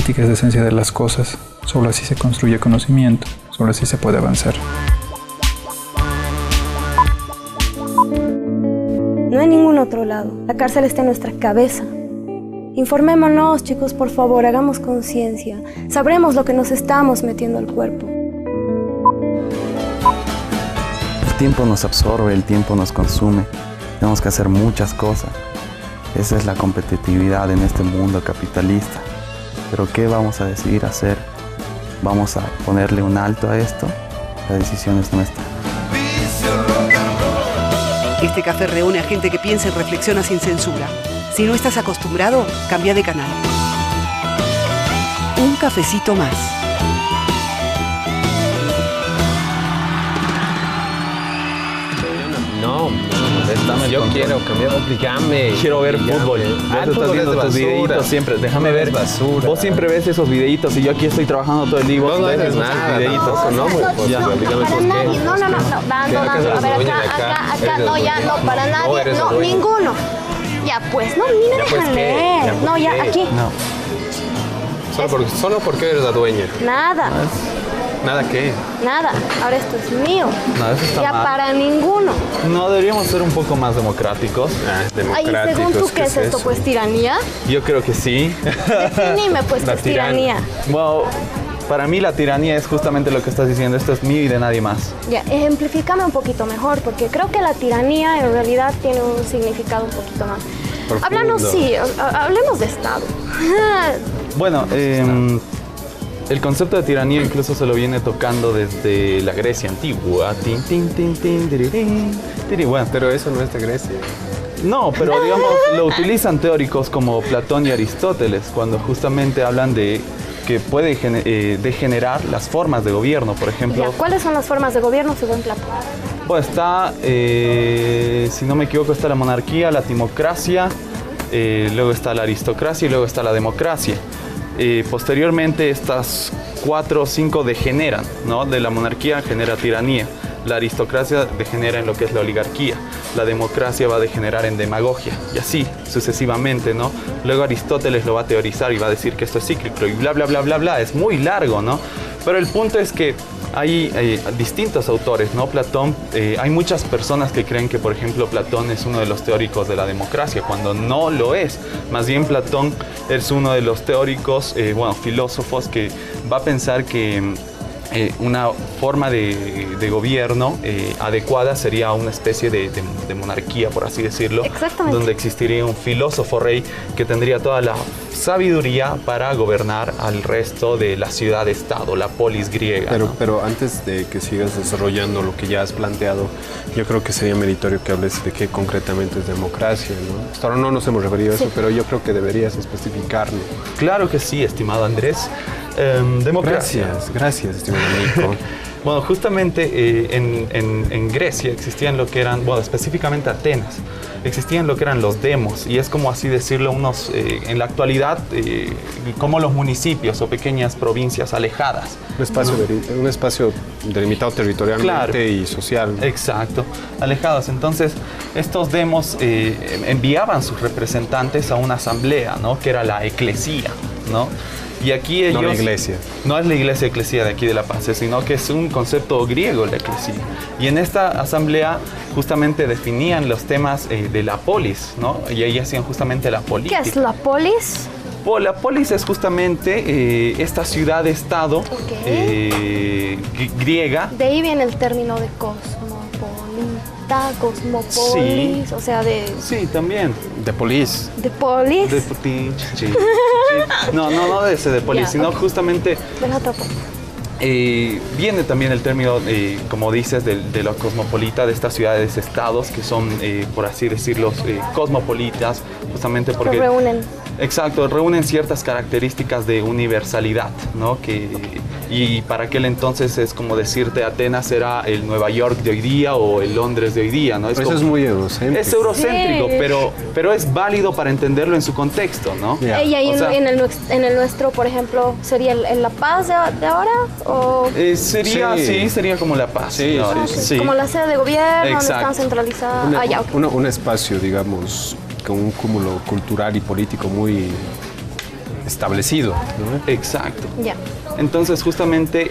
crítica es la esencia de las cosas. Solo así se construye conocimiento, solo así se puede avanzar. No hay ningún otro lado. La cárcel está en nuestra cabeza. Informémonos, chicos, por favor, hagamos conciencia. Sabremos lo que nos estamos metiendo al cuerpo. El tiempo nos absorbe, el tiempo nos consume. Tenemos que hacer muchas cosas. Esa es la competitividad en este mundo capitalista. Pero ¿qué vamos a decidir hacer? ¿Vamos a ponerle un alto a esto? La decisión es nuestra. Este café reúne a gente que piensa y reflexiona sin censura. Si no estás acostumbrado, cambia de canal. Un cafecito más. No, yo quiero cambiar, explícame. Quiero ver fútbol. Vos estás viendo tus videitos siempre. Déjame ver. Basura. Vos siempre ves esos videitos y yo aquí estoy trabajando todo el día. No haces nada. Videitos. No, pues ya. Dígame por qué. No, dando. A ver, acá, no, ya, no, para nadie, no, ninguno. Ya, pues, no, ni me dejan leer. No, ya, aquí. No. Solo porque eres la dueña. Nada. ¿Nada qué? Nada, ahora esto es mío. No, eso está ya mal. para ninguno. No, deberíamos ser un poco más democráticos. Ay, según tú, ¿qué es esto? Pues tiranía. Yo creo que sí. Definime, pues, ¿qué es tiranía? Bueno, para mí la tiranía es justamente lo que estás diciendo. Esto es mío y de nadie más. Ya, ejemplifícame un poquito mejor, porque creo que la tiranía en realidad tiene un significado un poquito más. Háblanos, sí, hablemos de Estado. Bueno, el concepto de tiranía incluso se lo viene tocando desde la Grecia antigua. Bueno, Pero eso no es de Grecia. no, pero digamos, lo utilizan teóricos como Platón y Aristóteles cuando justamente hablan de que puede degenerar las formas de gobierno, por ejemplo. Ya, ¿cuáles son las formas de gobierno según Platón? Bueno, está, si no me equivoco, está la monarquía, la timocracia, luego está la aristocracia y luego está la democracia. Posteriormente estas 4 o 5 degeneran, ¿no? De la monarquía genera tiranía, la aristocracia degenera en lo que es la oligarquía, la democracia va a degenerar en demagogia y así sucesivamente, ¿no? Luego Aristóteles lo va a teorizar y va a decir que esto es cíclico y bla bla bla bla bla, es muy largo, ¿no? Pero el punto es que hay distintos autores, ¿no? Platón, hay muchas personas que creen que, por ejemplo, Platón es uno de los teóricos de la democracia, cuando no lo es. Más bien Platón es uno de los teóricos, filósofos que va a pensar que una forma de gobierno adecuada sería una especie de monarquía, por así decirlo. Exactamente. Donde existiría un filósofo rey que tendría toda la sabiduría para gobernar al resto de la ciudad-estado, la polis griega. Pero antes de que sigas desarrollando lo que ya has planteado, yo creo que sería meritorio que hables de qué concretamente es democracia, ¿no? Hasta ahora no nos hemos referido a eso, pero yo creo que deberías especificarlo. Claro que sí, estimado Andrés. Democracia. Gracias, estimado Nico. Bueno, justamente en Grecia existían lo que eran, bueno, específicamente Atenas, existían lo que eran los demos, y es como así decirlo, unos, en la actualidad, como los municipios o pequeñas provincias alejadas. Un espacio delimitado territorialmente, claro, y social. Exacto, alejados. Entonces, estos demos enviaban sus representantes a una asamblea, ¿no? Que era la eclesía, ¿no? Y aquí ellos, no la iglesia. No es la iglesia eclesía de aquí de La Paz, sino que es un concepto griego la eclesía. Y en esta asamblea justamente definían los temas de la polis, ¿no? Y ahí hacían justamente la política. ¿Qué es la polis? La polis es justamente esta ciudad-estado griega. De ahí viene el término de cosmopolis, sí. O sea, de... Sí, también. De polis. ¿De polis? De sí. No de ese de polis, sino justamente... De la otra polis. Viene también el término, como dices, de la cosmopolita, de estas ciudades-estados que son, por así decirlo, cosmopolitas, justamente porque... Se reúnen. Exacto, reúnen ciertas características de universalidad, ¿no? Y para aquel entonces es como decirte Atenas era el Nueva York de hoy día o el Londres de hoy día, ¿no? Eso es muy eurocéntrico. Es eurocéntrico, sí. pero es válido para entenderlo en su contexto, ¿no? Yeah. ¿Y ahí en el nuestro, por ejemplo, sería el La Paz de ahora? ¿O? Sería como La Paz. Sí, sí. Como la sede de gobierno, donde están centralizadas. Un espacio, digamos, con un cúmulo cultural y político muy establecido, ¿no? Exacto. Ya. Entonces, justamente,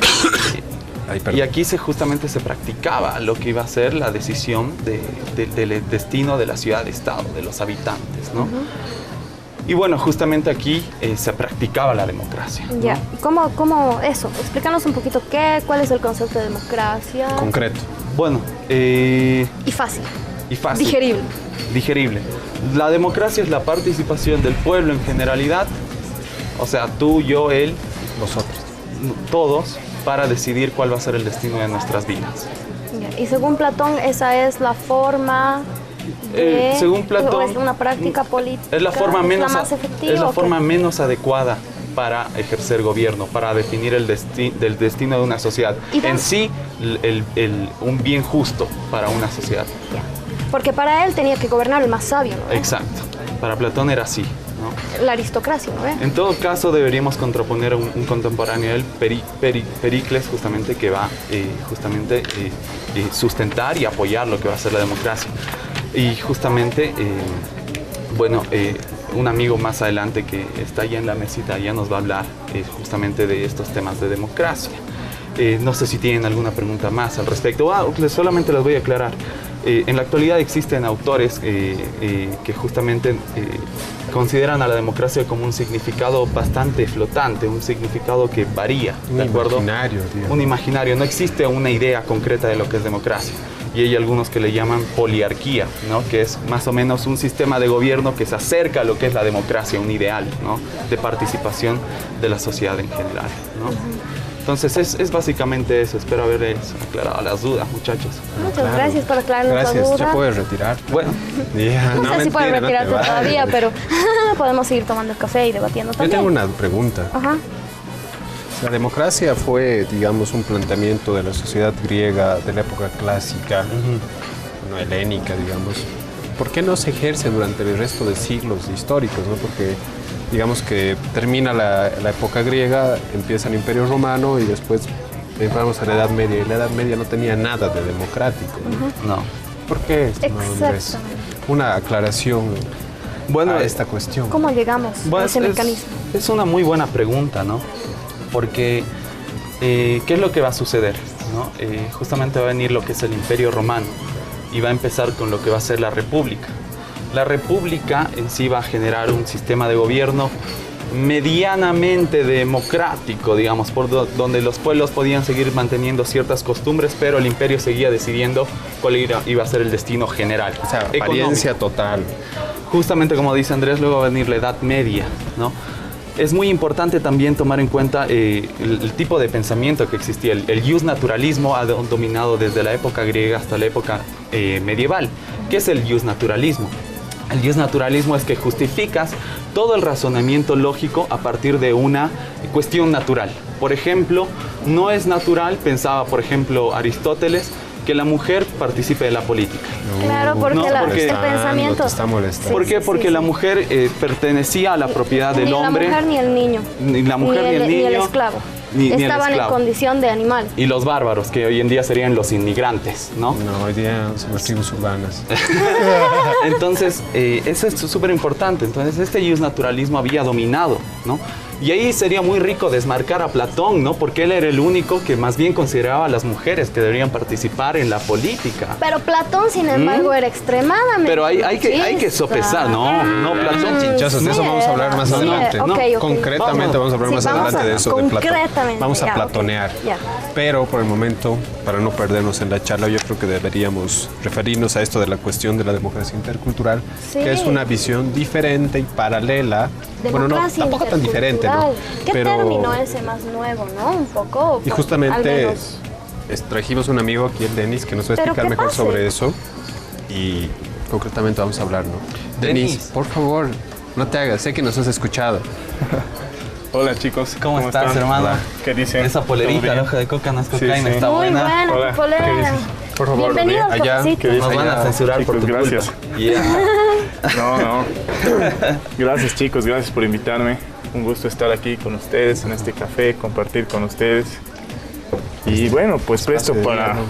Ay, perdón. y aquí justamente se practicaba lo que iba a ser la decisión del destino de la ciudad-estado, de los habitantes, ¿no? Y bueno, justamente aquí se practicaba la democracia, ¿no? Ya. ¿Cómo eso? Explícanos un poquito cuál es el concepto de democracia. Concreto. Bueno, Y fácil. y fácil. Digerible. Digerible. La democracia es la participación del pueblo en generalidad, o sea, tú, yo, él, Nosotros. todos, para decidir cuál va a ser el destino de nuestras vidas. Ya. Y según Platón, esa es la forma de... según Platón, ¿o es una práctica política? Es la forma menos, más efectiva. es la ¿o qué? forma menos adecuada para ejercer gobierno, para definir el destino de una sociedad. ¿Y En sí, un bien justo para una sociedad. Ya. Porque para él tenía que gobernar el más sabio, ¿no? Exacto. Para Platón era así, ¿no? La aristocracia, ¿no? En todo caso, deberíamos contraponer un contemporáneo de él, Pericles, justamente, que va sustentar y apoyar lo que va a ser la democracia. Y justamente, un amigo más adelante que está allá en la mesita ya nos va a hablar justamente de estos temas de democracia. No sé si tienen alguna pregunta más al respecto. Solamente les voy a aclarar. En la actualidad existen autores que justamente consideran a la democracia como un significado bastante flotante, un significado que varía, ¿de acuerdo? Imaginario, digamos. Un imaginario, no existe una idea concreta de lo que es democracia. Y hay algunos que le llaman poliarquía, ¿no? Que es más o menos un sistema de gobierno que se acerca a lo que es la democracia, un ideal, ¿no? De participación de la sociedad en general, ¿no? Entonces es básicamente eso. Espero haberles aclarado las dudas, muchachos. Muchas gracias por aclararnos la Gracias, duda. ya puedes retirar. Bueno, Ya, No sé si puedes mentira, no te retirarte vayas. todavía, pero podemos seguir tomando café y debatiendo Yo también. tengo una pregunta. Ajá. La democracia fue, digamos, un planteamiento de la sociedad griega de la época clásica, no helénica, digamos. ¿Por qué no se ejerce durante el resto de siglos históricos, no? Porque, digamos que termina la época griega, empieza el Imperio Romano y después entramos a la Edad Media. Y la Edad Media no tenía nada de democrático, ¿no? no. ¿Por qué, estimado Andrés? Exactamente. Una aclaración Bueno, a esta cuestión. ¿Cómo llegamos a ese mecanismo? Es una muy buena pregunta, ¿no? Porque, ¿qué es lo que va a suceder? ¿No? Justamente va a venir lo que es el Imperio Romano y va a empezar con lo que va a ser la República. La República en sí va a generar un sistema de gobierno medianamente democrático, digamos, donde los pueblos podían seguir manteniendo ciertas costumbres, pero el imperio seguía decidiendo cuál iba a ser el destino general. O sea, económico. apariencia total. Justamente como dice Andrés, luego va a venir la Edad Media, ¿no? Es muy importante también tomar en cuenta el tipo de pensamiento que existía. El justnaturalismo ha dominado desde la época griega hasta la época medieval. ¿Qué es el justnaturalismo? El justnaturalismo es que justificas todo el razonamiento lógico a partir de una cuestión natural. Por ejemplo, no es natural, pensaba por ejemplo Aristóteles, que la mujer participe de la política. Claro, porque, No, porque- el pensamiento... Te está molestando. ¿Por qué? sí, Porque sí. la mujer pertenecía a la propiedad del ni hombre. la mujer ni el niño. Ni la mujer ni el Ni el niño, esclavo. ni el Estaban en esclavo. condición de animal. Y los bárbaros, que hoy en día serían los inmigrantes, ¿no? No, hoy día son las tribus urbanas. Entonces, eso es súper importante. Entonces, este justnaturalismo había dominado, ¿no? Y ahí sería muy rico desmarcar a Platón, ¿no? Porque él era el único que más bien consideraba a las mujeres que deberían participar en la política. Pero Platón, sin embargo, era extremadamente Pero hay que machista. sopesar, no, Platón. Chinchosos, de eso vamos a hablar más Sí, adelante. ok, ¿no? ok. Concretamente vamos a hablar Sí, más vamos adelante a- de eso de Platón. concretamente, Vamos a ya, ok. platonear. Ya. Pero por el momento, para no perdernos en la charla, yo creo que deberíamos referirnos a esto de la cuestión de la democracia intercultural, Sí. que es una visión diferente y paralela. Bueno, no, Democracia tampoco tan diferente, ¿no? intercultural. ¿Qué término ese más nuevo, no? Un poco. Y al justamente menos. trajimos un amigo aquí, el Denis, que nos va a Pero explicar ¿qué mejor pase? sobre eso. Y concretamente vamos a hablar, ¿no? Denis, Denis. por favor, no te hagas, sé que nos has escuchado. Hola chicos, ¿Cómo estás, están? hermano? ¿Qué dicen? Esa polerita, ¿Todo la bien? hoja de coca no es Sí, cocaína, sí. está Muy buena. buena, Hola, tu polera. ¿qué dices? Por favor, Bienvenido al allá, cafecito. ¿qué dices? Nos van a Allá, censurar por tu chicos, gracias. culpa. Yeah. No. Gracias chicos, gracias por invitarme. Un gusto estar aquí con ustedes en este café, compartir con ustedes. Y bueno, pues presto de para diálogo.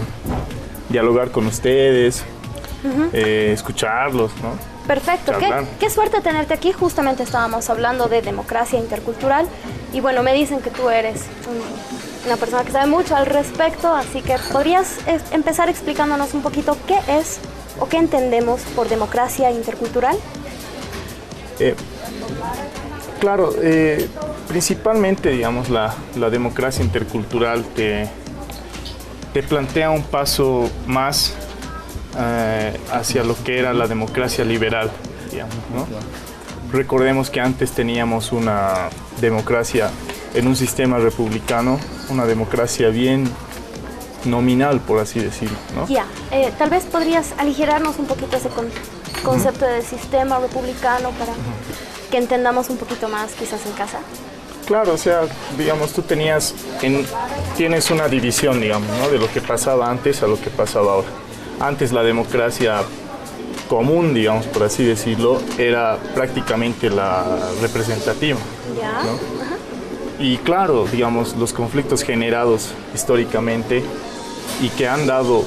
dialogar con ustedes, escucharlos, ¿no? Perfecto, charlar. qué suerte tenerte aquí. Justamente estábamos hablando de democracia intercultural y bueno, me dicen que tú eres una persona que sabe mucho al respecto, así que podrías empezar explicándonos un poquito qué es o qué entendemos por democracia intercultural. Claro, principalmente, digamos, la democracia intercultural te plantea un paso más hacia lo que era la democracia liberal, digamos, ¿no? Recordemos que antes teníamos una democracia en un sistema republicano, una democracia bien nominal, por así decirlo, ¿no? Ya, tal vez podrías aligerarnos un poquito ese concepto de sistema republicano para que entendamos un poquito más quizás en casa. Claro, o sea, digamos, tú tienes una división, digamos, ¿no? De lo que pasaba antes a lo que pasaba ahora. Antes la democracia común, digamos, por así decirlo, era prácticamente la representativa, Ya. ¿no? Ajá. Y claro, digamos, los conflictos generados históricamente y que han dado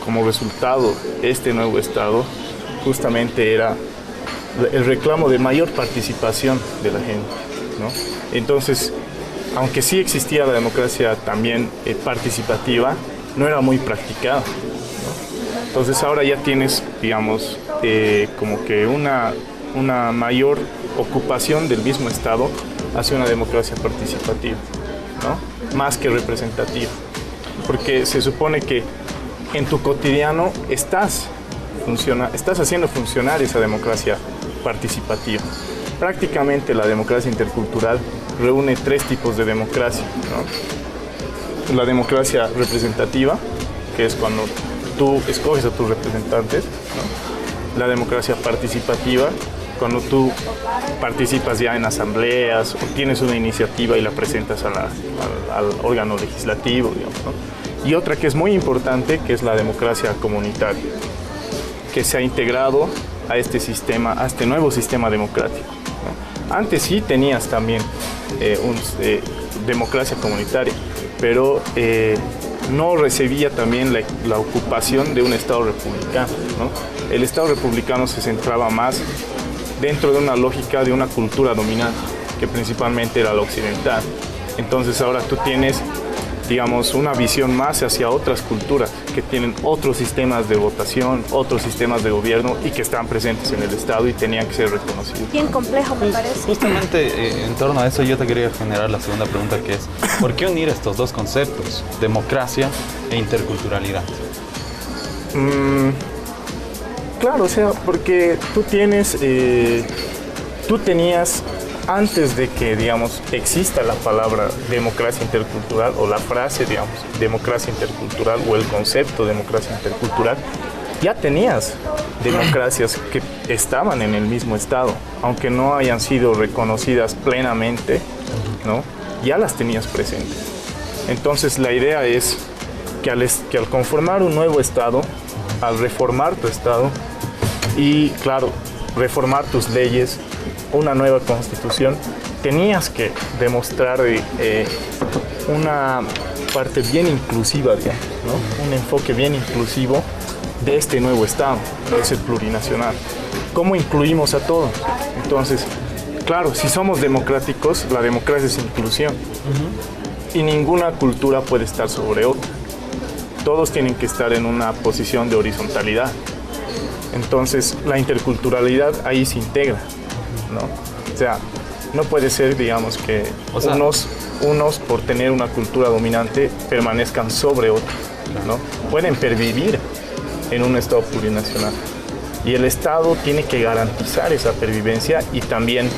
como resultado este nuevo Estado, justamente era el reclamo de mayor participación de la gente, ¿no? Entonces, aunque sí existía la democracia también participativa, no era muy practicada, ¿no? Entonces ahora ya tienes, digamos, como que una mayor ocupación del mismo Estado hacia una democracia participativa, ¿no? Más que representativa, porque se supone que en tu cotidiano estás haciendo funcionar esa democracia participativa. Prácticamente la democracia intercultural reúne tres tipos de democracia, ¿no? La democracia representativa, que es cuando tú escoges a tus representantes, ¿no? La democracia participativa, cuando tú participas ya en asambleas o tienes una iniciativa y la presentas al órgano legislativo, digamos, ¿no? Y otra que es muy importante, que es la democracia comunitaria, que se ha integrado a este sistema, a este nuevo sistema democrático, ¿no? Antes sí tenías también democracia comunitaria, pero no recibía también la ocupación de un Estado republicano, ¿no? El Estado republicano se centraba más dentro de una lógica de una cultura dominante, que principalmente era la occidental. Entonces ahora tú tienes, digamos, una visión más hacia otras culturas que tienen otros sistemas de votación, otros sistemas de gobierno y que están presentes en el Estado y tenían que ser reconocidos. Bien complejo, me parece. Justamente en torno a eso yo te quería generar la segunda pregunta, que es ¿por qué unir estos dos conceptos, democracia e interculturalidad? Claro, o sea, porque tú tenías, antes de que, digamos, exista la palabra democracia intercultural o la frase, digamos, democracia intercultural o el concepto democracia intercultural, ya tenías democracias que estaban en el mismo Estado, aunque no hayan sido reconocidas plenamente, ¿no? Ya las tenías presentes. Entonces la idea es que al conformar un nuevo Estado, al reformar tu Estado y, claro, reformar tus leyes, una nueva constitución, tenías que demostrar una parte bien inclusiva, digamos, ¿no? Un enfoque bien inclusivo de este nuevo Estado, que es el plurinacional. ¿Cómo incluimos a todos? Entonces, claro, si somos democráticos, la democracia es inclusión. Y ninguna cultura puede estar sobre otra. Todos tienen que estar en una posición de horizontalidad. Entonces, la interculturalidad ahí se integra, ¿no? O sea, no puede ser, digamos, que unos por tener una cultura dominante permanezcan sobre otros, ¿no? Pueden pervivir en un Estado plurinacional. Y el Estado tiene que garantizar esa pervivencia y también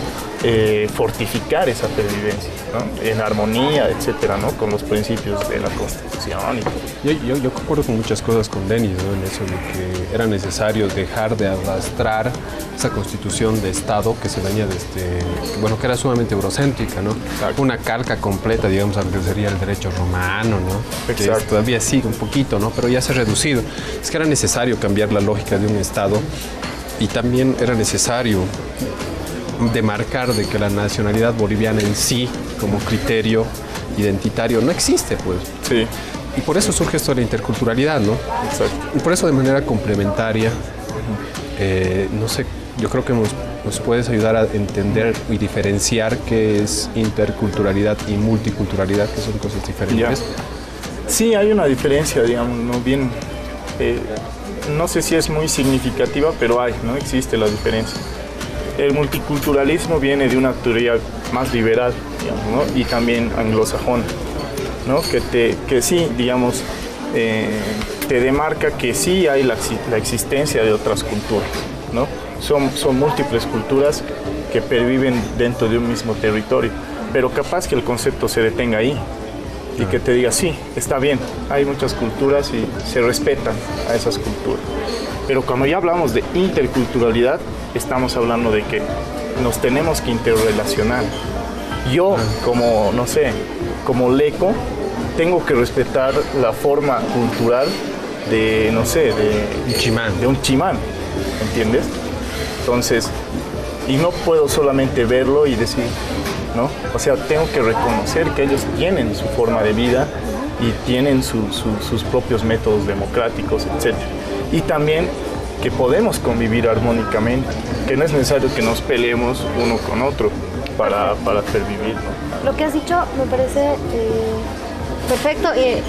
fortificar esa pervivencia, ¿no? En armonía, etcétera, ¿no? Con los principios de la Constitución. Yo concuerdo con muchas cosas con Denis, ¿no? En eso de que era necesario dejar de arrastrar esa constitución de Estado que se venía bueno, que era sumamente eurocéntrica, ¿no? Exacto. Una calca completa, digamos, a lo que sería el derecho romano, ¿no? Exacto. Que todavía sigue un poquito, ¿no? Pero ya se ha reducido. Es que era necesario cambiar la lógica de un Estado y también era necesario demarcar de que la nacionalidad boliviana en sí, como criterio identitario, no existe, pues. Sí. Y por eso surge esto de la interculturalidad, ¿no? Exacto. Y por eso de manera complementaria, no sé yo creo que nos puedes ayudar a entender y diferenciar qué es interculturalidad y multiculturalidad, que son cosas diferentes. Sí, hay una diferencia, digamos, ¿no? Bien, no sé si es muy significativa, pero ¿no? Existe la diferencia. El multiculturalismo viene de una teoría más liberal, digamos, ¿no? Y también anglosajona, ¿no? Que sí, digamos, te demarca que sí hay la existencia de otras culturas, ¿no? Son múltiples culturas que perviven dentro de un mismo territorio, pero capaz que el concepto se detenga ahí y que te diga, sí, está bien, hay muchas culturas y se respetan a esas culturas. Pero cuando ya hablamos de interculturalidad, estamos hablando de que nos tenemos que interrelacionar. Yo, como, no sé, como leco, tengo que respetar la forma cultural de, no sé, de un chimán, ¿entiendes? Entonces, y no puedo solamente verlo y decir, ¿no? O sea, tengo que reconocer que ellos tienen su forma de vida y tienen sus propios métodos democráticos, etc. Y también que podemos convivir armónicamente, que no es necesario que nos peleemos uno con otro para pervivir, ¿no? Lo que has dicho me parece perfecto y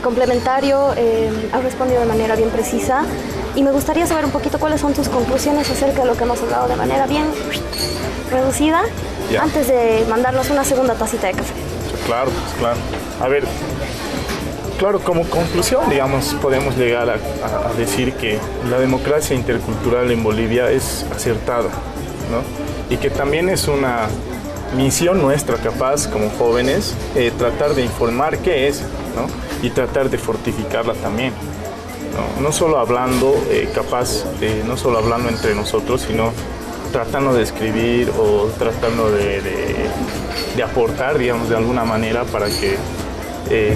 complementario, has respondido de manera bien precisa y me gustaría saber un poquito cuáles son tus conclusiones acerca de lo que hemos hablado de manera bien reducida, antes de mandarnos una segunda tacita de café. Claro, pues claro. A ver, claro, como conclusión, digamos, podemos llegar a decir que la democracia intercultural en Bolivia es acertada, ¿no? Y que también es una misión nuestra, capaz, como jóvenes, tratar de informar qué es, ¿no? Y tratar de fortificarla también, ¿no? No solo hablando, no solo hablando entre nosotros, sino tratando de escribir o tratando de aportar, digamos, de alguna manera para que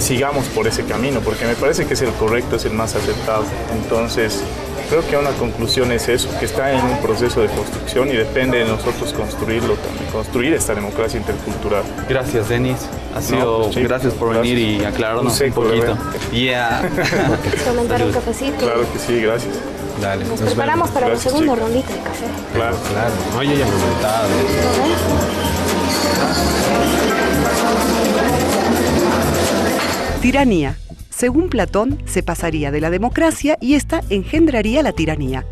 sigamos por ese camino, porque me parece que es el correcto, es el más aceptado. Entonces, creo que una conclusión es eso, que está en un proceso de construcción y depende de nosotros construirlo también, construir esta democracia intercultural. Gracias, Denis. Gracias por venir y aclararnos un poquito. Comentar un cafecito. Claro que sí, gracias. Dale, Nos preparamos para la segunda chicos. rondita de café. Claro. No, yo ya me he montado. Tiranía. Según Platón, se pasaría de la democracia y esta engendraría la tiranía.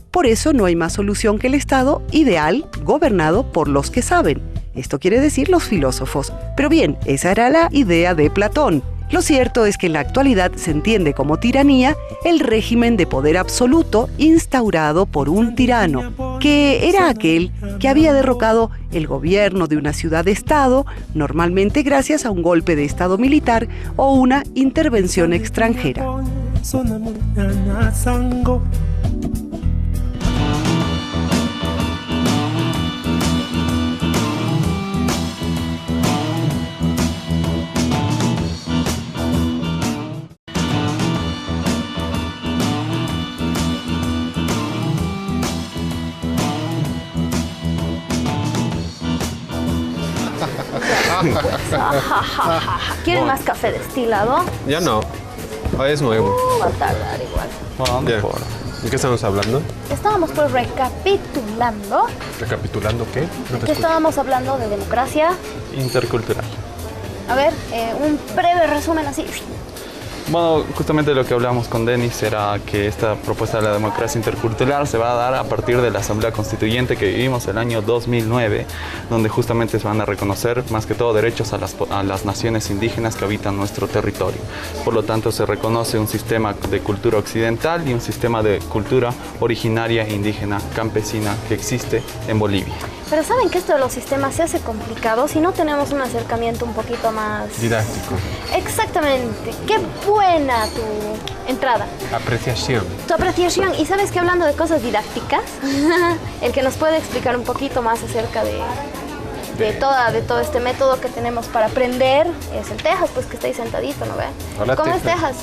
Por eso no hay más solución que el Estado ideal gobernado por los que saben. Esto quiere decir los filósofos. Pero bien, esa era la idea de Platón. Lo cierto es que en la actualidad se entiende como tiranía el régimen de poder absoluto instaurado por un tirano, que era aquel que había derrocado el gobierno de una ciudad-estado, normalmente gracias a un golpe de estado militar o una intervención extranjera. ¿Quieren más café destilado? Ya no. Hoy es nuevo. Va a tardar igual. Ya. ¿De qué estamos hablando? Estábamos pues recapitulando. ¿Recapitulando qué? Que estábamos hablando de democracia. Intercultural. A ver, un breve resumen así. Bueno, justamente lo que hablamos con Denis era que esta propuesta de la democracia intercultural se va a dar a partir de la Asamblea Constituyente que vivimos el año 2009, donde justamente se van a reconocer más que todo derechos a las naciones indígenas que habitan nuestro territorio. Por lo tanto, se reconoce un sistema de cultura occidental y un sistema de cultura originaria indígena campesina que existe en Bolivia. Pero saben que esto de los sistemas se hace complicado si no tenemos un acercamiento un poquito más... Didáctico. Exactamente. Qué buena tu entrada. Apreciación. Tu apreciación. Y sabes que hablando de cosas didácticas, el que nos puede explicar un poquito más acerca de todo este método que tenemos para aprender es el Tejas, pues que está ahí sentadito, ¿no ve? Hola, ¿Cómo es Tejas?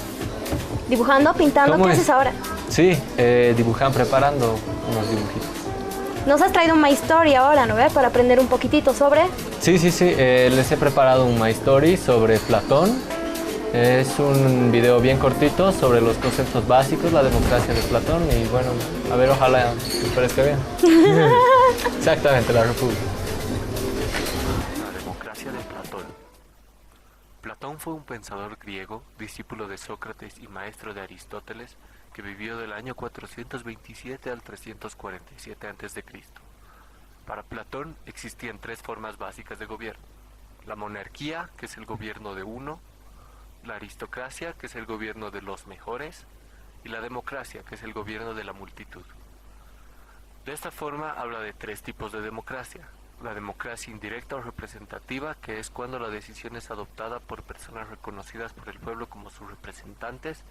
¿Dibujando, pintando? ¿Qué haces ahora? Sí, dibujando, preparando unos dibujitos. Nos has traído un My Story ahora, ¿no ve? Para aprender un poquitito sobre... Sí, les he preparado un My Story sobre Platón Es un video bien cortito sobre los conceptos básicos, la democracia de Platón y bueno, a ver, ojalá que parezca bien. Exactamente, la república. La democracia de Platón. Platón fue un pensador griego, discípulo de Sócrates y maestro de Aristóteles, que vivió del año 427 al 347 a.C. Para Platón existían tres formas básicas de gobierno: la monarquía, que es el gobierno de uno; la aristocracia, que es el gobierno de los mejores; y la democracia, que es el gobierno de la multitud. De esta forma habla de tres tipos de democracia: la democracia indirecta o representativa, que es cuando la decisión es adoptada por personas reconocidas por el pueblo como sus representantes;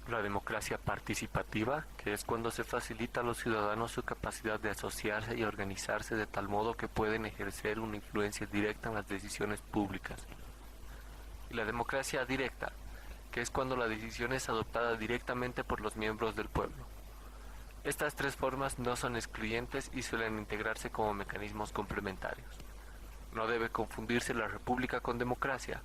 la democracia participativa, que es cuando se facilita a los ciudadanos su capacidad de asociarse y organizarse de tal modo que pueden ejercer una influencia directa en las decisiones públicas; y la democracia directa, que es cuando la decisión es adoptada directamente por los miembros del pueblo. Estas tres formas no son excluyentes y suelen integrarse como mecanismos complementarios. No debe confundirse la república con democracia,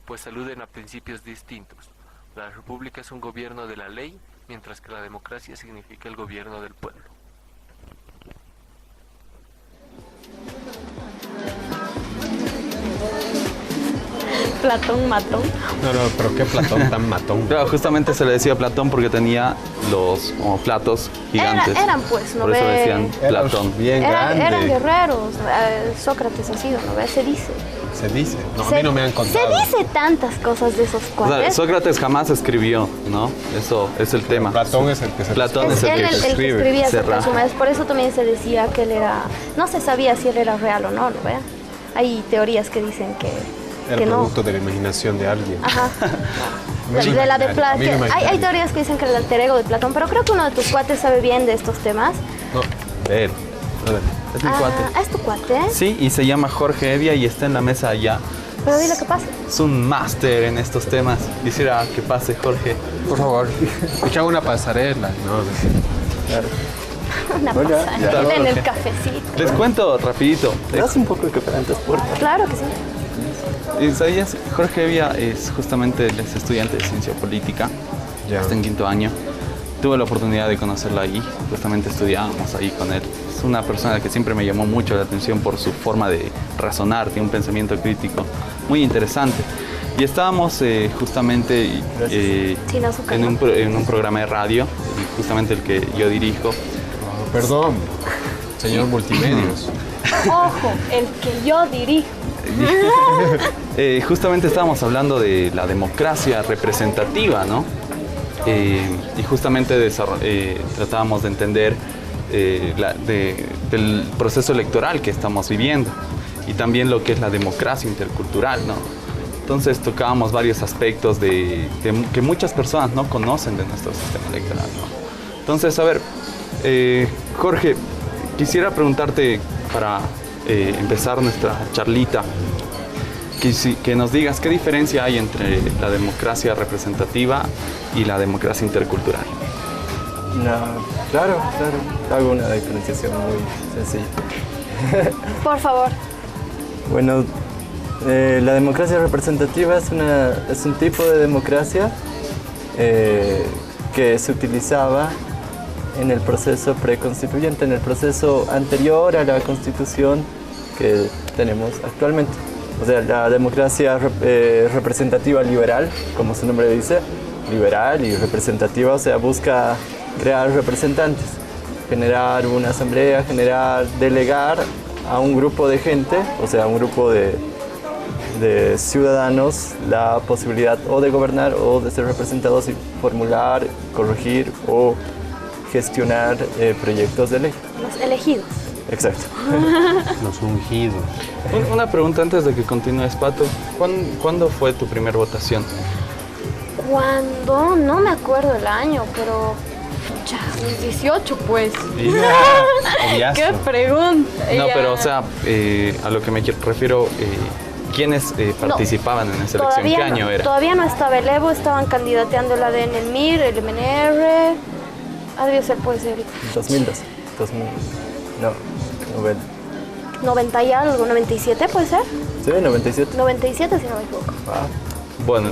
pues aluden a principios distintos. La república es un gobierno de la ley, mientras que la democracia significa el gobierno del pueblo. Platón matón. No, pero qué Platón tan matón. Claro, justamente se le decía Platón porque tenía los como platos gigantes. Eran pues, ¿no Por eso ve? decían Platón. Bien Eran grande. guerreros. Sócrates ha sido, ¿no ve? Se dice. Se dice. No, a mí no me han contado. Se dice tantas cosas de esos O sea, cuates. Sócrates jamás escribió, ¿no? Eso es el tema. Platón es el que se Platón Es es él el el que que escribe. escribía Se acerca de su raja. maestro. Por eso también se decía que él era... No se sabía si él era real o no, ¿no ve? Hay teorías que dicen que el no. producto de la imaginación de alguien. Ajá. Muy De la de imaginario, Platón. muy Hay imaginario. teorías que dicen que el alter ego de Platón, pero creo que uno de tus cuates sabe bien de estos temas. No, ver. Es mi cuate. ¿Es tu cuate? Sí, y se llama Jorge Evia y está en la mesa allá. Pero dile que pase. Es un máster en estos temas. Quisiera que pase, Jorge. Por favor. Echa una pasarela. No, Una Bueno, pasada. ya. En el Ok. cafecito. Les cuento rapidito. ¿Me das un poco de café antes, por favor? Claro que sí. ¿Sabías? Jorge Evia es justamente él es estudiante de ciencia política. Ya. Está en quinto año. Tuve la oportunidad de conocerlo ahí. Justamente estudiábamos ahí con él. Es una persona que siempre me llamó mucho la atención por su forma de razonar. Tiene un pensamiento crítico muy interesante. Y estábamos justamente Sin azúcar, en ¿no? en un programa de radio, justamente el que yo dirijo. Oh, perdón. Señor Multimedios. Ojo, el que yo dirijo. Justamente estábamos hablando de la democracia representativa, ¿no? Y justamente tratábamos de entender del proceso electoral que estamos viviendo y también lo que es la democracia intercultural, ¿no? Entonces tocábamos varios aspectos que muchas personas no conocen de nuestro sistema electoral, ¿no? Entonces, a ver, Jorge, quisiera preguntarte para empezar nuestra charlita, que nos digas qué diferencia hay entre la democracia representativa y la democracia intercultural. No, claro. Hago una diferenciación muy sencilla. Por favor. Bueno, la democracia representativa es un tipo de democracia que se utilizaba en el proceso preconstituyente, en el proceso anterior a la constitución que tenemos actualmente. O sea, la democracia representativa liberal, como su nombre dice, liberal y representativa, o sea, busca crear representantes, generar una asamblea, delegar a un grupo de gente, o sea, un grupo de ciudadanos, la posibilidad o de gobernar o de ser representados y formular, corregir o gestionar proyectos de ley. Los elegidos. Exacto. Los ungidos. Una pregunta antes de que continúes, Pato. ¿Cuándo fue tu primera votación? Cuando, no me acuerdo el año, pero ya, 18 pues. Obviazo. ¡Qué pregunta! No, Ya. pero o sea, a lo que me refiero, ¿quiénes participaban en esa elección? ¿Qué año era? Todavía no estaba el Evo, estaban candidateando el ADN, el MIR, el MNR. Debió ser pues el 2002. 2000. No, 90. 90 y algo, 97 puede ser. Sí, 97. 97 si no me equivoco. Ah, Bueno,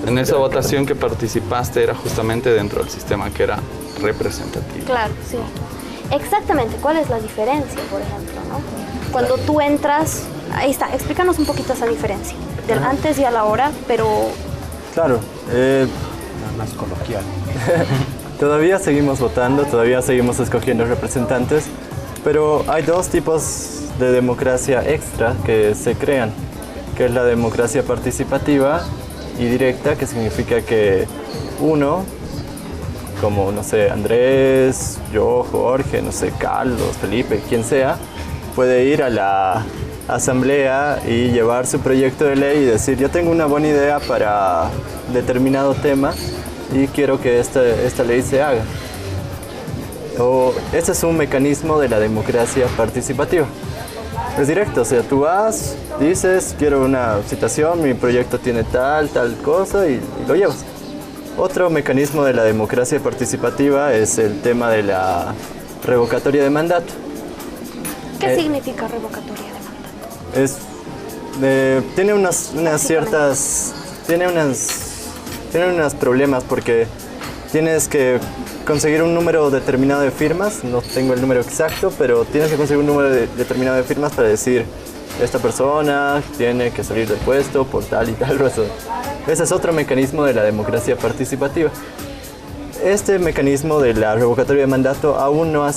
en esa votación que participaste era justamente dentro del sistema que era representativo. Claro, sí. Exactamente, ¿cuál es la diferencia, por ejemplo, no? Cuando tú entras, ahí está, explícanos un poquito esa diferencia, del antes y a la hora, pero... Claro, Más coloquial. todavía seguimos votando, todavía seguimos escogiendo representantes, pero hay dos tipos de democracia extra que se crean, que es la democracia participativa y directa, que significa que uno, como, no sé, Andrés, yo, Jorge, no sé, Carlos, Felipe, quien sea, puede ir a la asamblea y llevar su proyecto de ley y decir, yo tengo una buena idea para determinado tema y quiero que esta ley se haga. Ese es un mecanismo de la democracia participativa. Es directo, o sea, tú vas, dices, quiero una citación, mi proyecto tiene tal cosa y lo llevas. Otro mecanismo de la democracia participativa es el tema de la revocatoria de mandato. ¿Qué significa revocatoria de mandato? Tiene unos problemas porque tienes que conseguir un número determinado de firmas, no tengo el número exacto, pero tienes que conseguir un número determinado de firmas para decir esta persona tiene que salir del puesto por tal y tal razón. Ese es otro mecanismo de la democracia participativa. Este mecanismo de la revocatoria de mandato aún no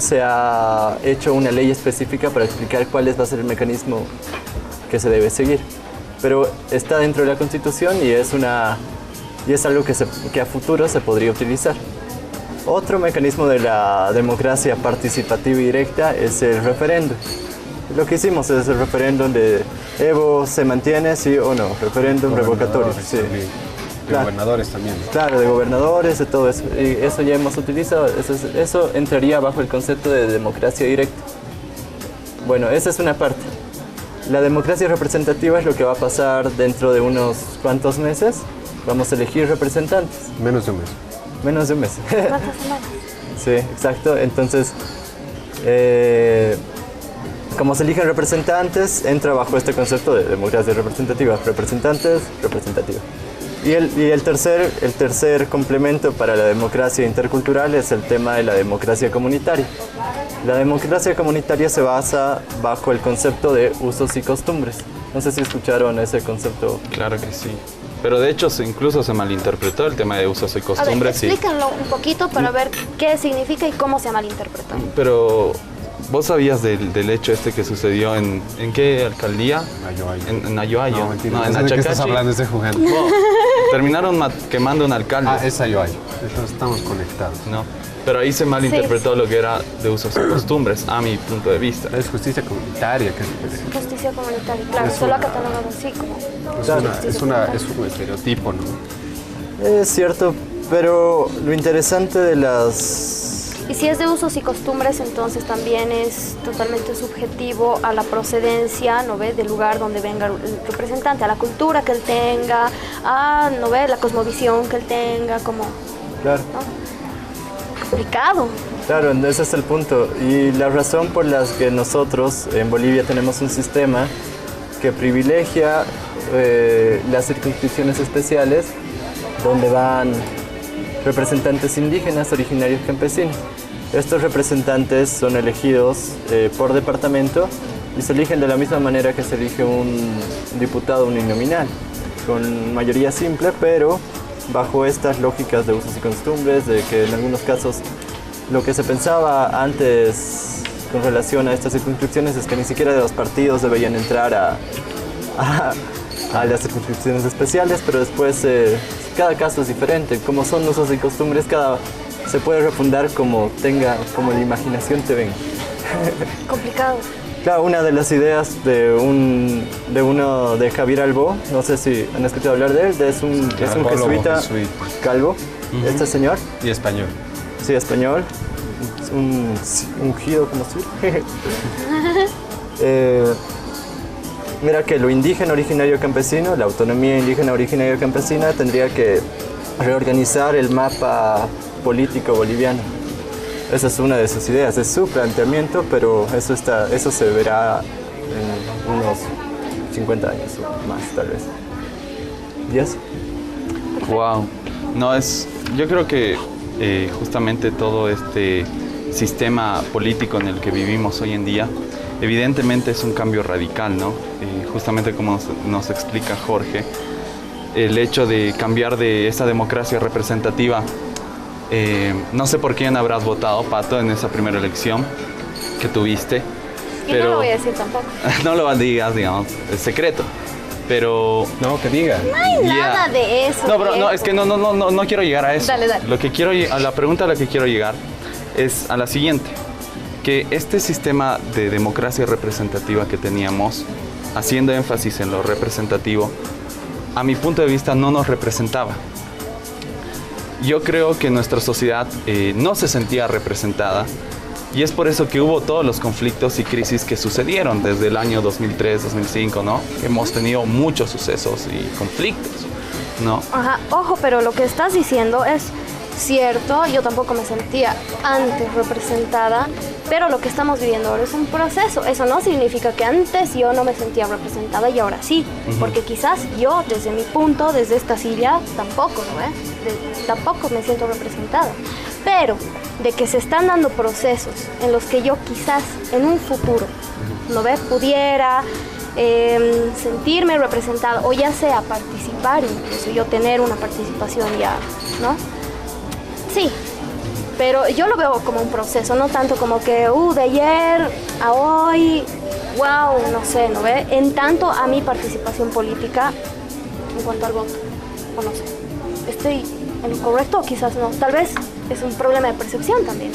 se ha hecho una ley específica para explicar cuál va a ser el mecanismo que se debe seguir. Pero está dentro de la Constitución y es algo que a futuro se podría utilizar. Otro mecanismo de la democracia participativa y directa es el referéndum. Lo que hicimos es el referéndum de Evo se mantiene, sí o no, referéndum revocatorio. Sí. De Claro. gobernadores también. Claro, de gobernadores, de todo eso. Y eso ya hemos utilizado, eso entraría bajo el concepto de democracia directa. Bueno, esa es una parte. La democracia representativa es lo que va a pasar dentro de unos cuantos meses. Vamos a elegir representantes. Menos de un mes. Menos de un mes. ¿Cuántas semanas? Sí, exacto. Entonces, como se eligen representantes, entra bajo este concepto de democracia representativa. Representantes, representativa. Y el tercer complemento para la democracia intercultural es el tema de la democracia comunitaria. La democracia comunitaria se basa bajo el concepto de usos y costumbres. No sé si escucharon ese concepto. Claro que sí. Pero de hecho incluso se malinterpretó el tema de usos y A ver, costumbres. explícanlo un poquito para ver qué significa y cómo se ha malinterpretado. Pero vos sabías del hecho este que sucedió en qué alcaldía? Ayoayo. En Ayoayo. No, mentira. No, en No sé de qué estás Achacachi. hablando, estoy jugando. No, terminaron quemando un alcalde. Es Ayoayo. Entonces estamos conectados. ¿No? Pero ahí se malinterpretó lo que era de usos y costumbres, a mi punto de vista. Es justicia comunitaria, que es diferente. Justicia comunitaria, claro, Es se lo ha una- catalogado así como... Es un estereotipo, ¿no? Es cierto, pero lo interesante de las... Y si es de usos y costumbres, entonces también es totalmente subjetivo a la procedencia, ¿no ves?, del lugar donde venga el representante, a la cultura que él tenga, a, ¿no ves?, la cosmovisión que él tenga, como... Claro. ¿no? Complicado. Claro, ese es el punto. Y la razón por la que nosotros en Bolivia tenemos un sistema que privilegia las circunscripciones especiales donde van representantes indígenas originarios campesinos. Estos representantes son elegidos por departamento y se eligen de la misma manera que se elige un diputado uninominal, con mayoría simple, pero bajo estas lógicas de usos y costumbres, de que en algunos casos lo que se pensaba antes con relación a estas circunscripciones es que ni siquiera de los partidos deberían entrar a las circunscripciones especiales, pero después cada caso es diferente. Como son usos y costumbres, se puede refundar como la imaginación te venga. Complicado. Claro, una de las ideas de Javier Albó, no sé si han escuchado hablar de él, es un jesuita calvo, este señor. Y español. Sí, español, un ungido como si. Mira que lo indígena originario campesino, la autonomía indígena originaria campesina tendría que reorganizar el mapa político boliviano. Esa es una de sus ideas, es su planteamiento, pero eso se verá en unos 50 años o más, tal vez. ¿Y eso? Wow. No, yo creo que justamente todo este sistema político en el que vivimos hoy en día, evidentemente es un cambio radical, ¿no? Justamente como nos explica Jorge, el hecho de cambiar de esa democracia representativa. No sé por quién habrás votado, Pato, en esa primera elección que tuviste. Y pero no lo voy a decir tampoco. No lo digas, digamos, es secreto. Pero No, que diga. No hay nada de eso. no, pero no, Diego. es que no quiero llegar a eso. Dale. La pregunta a la que quiero llegar es a la siguiente: que este sistema de democracia representativa que teníamos, haciendo énfasis en lo representativo, a mi punto de vista no nos representaba. Yo creo que nuestra sociedad no se sentía representada, y es por eso que hubo todos los conflictos y crisis que sucedieron desde el año 2003, 2005, ¿no? Hemos tenido muchos sucesos y conflictos, ¿no? Ajá, ojo, pero lo que estás diciendo es cierto, yo tampoco me sentía antes representada, pero lo que estamos viviendo ahora es un proceso. Eso no significa que antes yo no me sentía representada y ahora sí, porque quizás yo desde mi punto, desde esta silla, tampoco, ¿no? Tampoco me siento representada. Pero de que se están dando procesos en los que yo quizás en un futuro, ¿no ves? Pudiera sentirme representada o ya sea participar, incluso yo tener una participación ya, ¿no? Sí, pero yo lo veo como un proceso, no tanto como que de ayer a hoy, wow, no sé, ¿no ve? En tanto a mi participación política en cuanto al voto, o no sé, ¿estoy en lo correcto o quizás no? Tal vez es un problema de percepción también,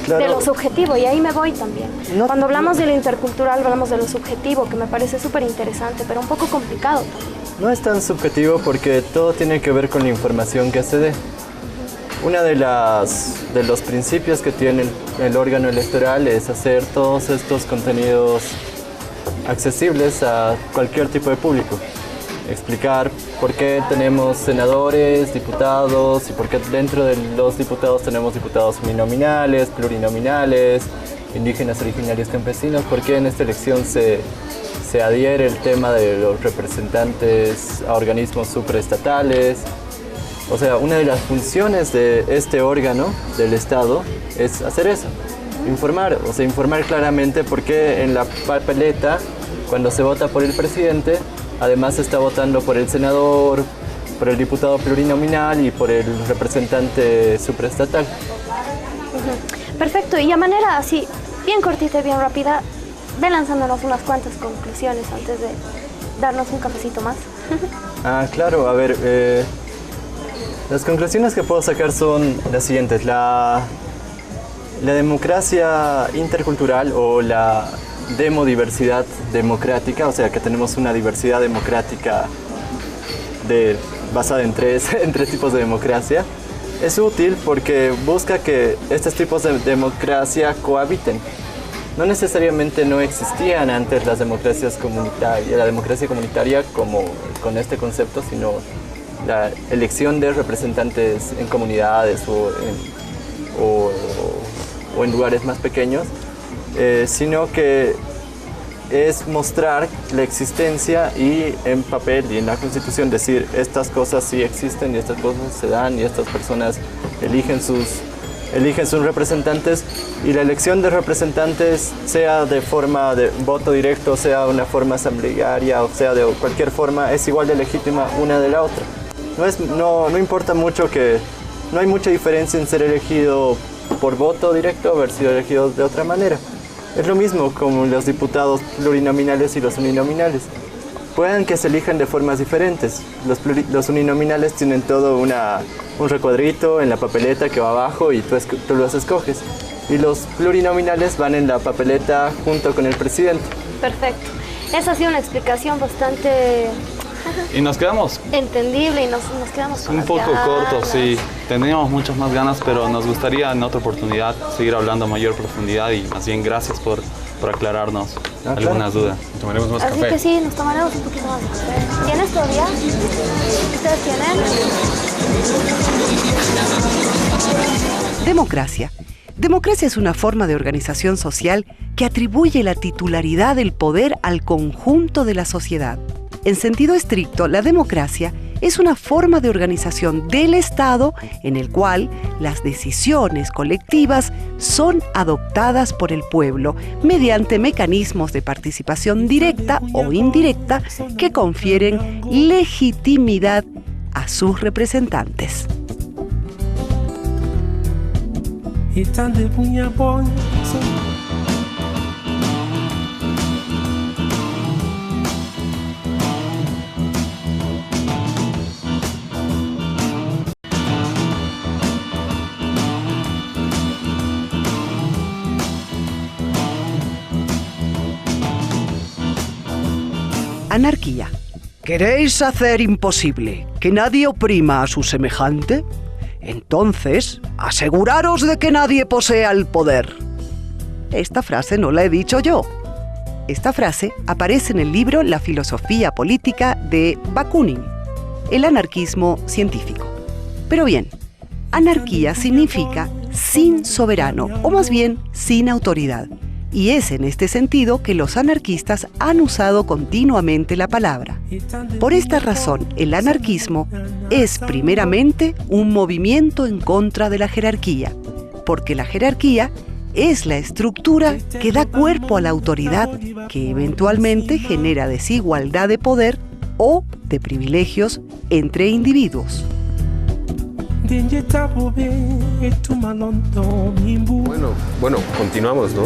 Claro. de lo subjetivo, y ahí me voy también. No- Cuando hablamos de lo intercultural hablamos de lo subjetivo, que me parece súper interesante, pero un poco complicado también. No es tan subjetivo porque todo tiene que ver con la información que se dé. Una de los principios que tiene el órgano electoral es hacer todos estos contenidos accesibles a cualquier tipo de público. Explicar por qué tenemos senadores, diputados y por qué dentro de los diputados tenemos diputados uninominales, plurinominales, indígenas, originarios, campesinos, por qué en esta elección se adhiere el tema de los representantes a organismos supraestatales. O sea, una de las funciones de este órgano del Estado es hacer eso, informar claramente por qué en la papeleta, cuando se vota por el presidente, además se está votando por el senador, por el diputado plurinominal y por el representante supraestatal. Perfecto, y a manera así, bien cortita y bien rápida, ve lanzándonos unas cuantas conclusiones antes de darnos un cafecito más. Ah, claro, a ver, las conclusiones que puedo sacar son las siguientes. La democracia intercultural o la demodiversidad democrática, o sea que tenemos una diversidad democrática basada en tres tipos de democracia, es útil porque busca que estos tipos de democracia cohabiten. No necesariamente no existían antes las democracias comunitarias, la democracia comunitaria como con este concepto, sino la elección de representantes en comunidades o en lugares más pequeños, sino que es mostrar la existencia y en papel y en la Constitución decir estas cosas sí existen y estas cosas se dan y estas personas eligen sus representantes, y la elección de representantes, sea de forma de voto directo, sea de una forma asamblearia o sea de cualquier forma, es igual de legítima una de la otra. No importa mucho, que no hay mucha diferencia en ser elegido por voto directo o haber sido elegido de otra manera. Es lo mismo como los diputados plurinominales y los uninominales. Pueden que se elijan de formas diferentes. Los uninominales tienen todo un recuadrito en la papeleta que va abajo y tú los escoges. Y los plurinominales van en la papeleta junto con el presidente. Perfecto. Esa ha sido una explicación bastante Y nos quedamos entendible y nos quedamos con un las poco ganas. cortos, sí. Teníamos muchas más ganas, pero nos gustaría en otra oportunidad seguir hablando a mayor profundidad, y más bien gracias por aclararnos algunas dudas. Tomaremos más Así café. que sí, nos tomaremos un poquito más de café. ¿Tienes todavía? ¿Ustedes tienen? Democracia. Democracia es una forma de organización social que atribuye la titularidad del poder al conjunto de la sociedad. En sentido estricto, la democracia es una forma de organización del Estado en el cual las decisiones colectivas son adoptadas por el pueblo mediante mecanismos de participación directa o indirecta que confieren legitimidad a sus representantes. Anarquía. ¿Queréis hacer imposible que nadie oprima a su semejante? Entonces, aseguraros de que nadie posea el poder. Esta frase no la he dicho yo. Esta frase aparece en el libro La filosofía política de Bakunin, el anarquismo científico. Pero bien, anarquía significa sin soberano, o más bien sin autoridad. Y es en este sentido que los anarquistas han usado continuamente la palabra. Por esta razón, el anarquismo es primeramente un movimiento en contra de la jerarquía, porque la jerarquía es la estructura que da cuerpo a la autoridad, que eventualmente genera desigualdad de poder o de privilegios entre individuos. Bueno, continuamos, ¿no?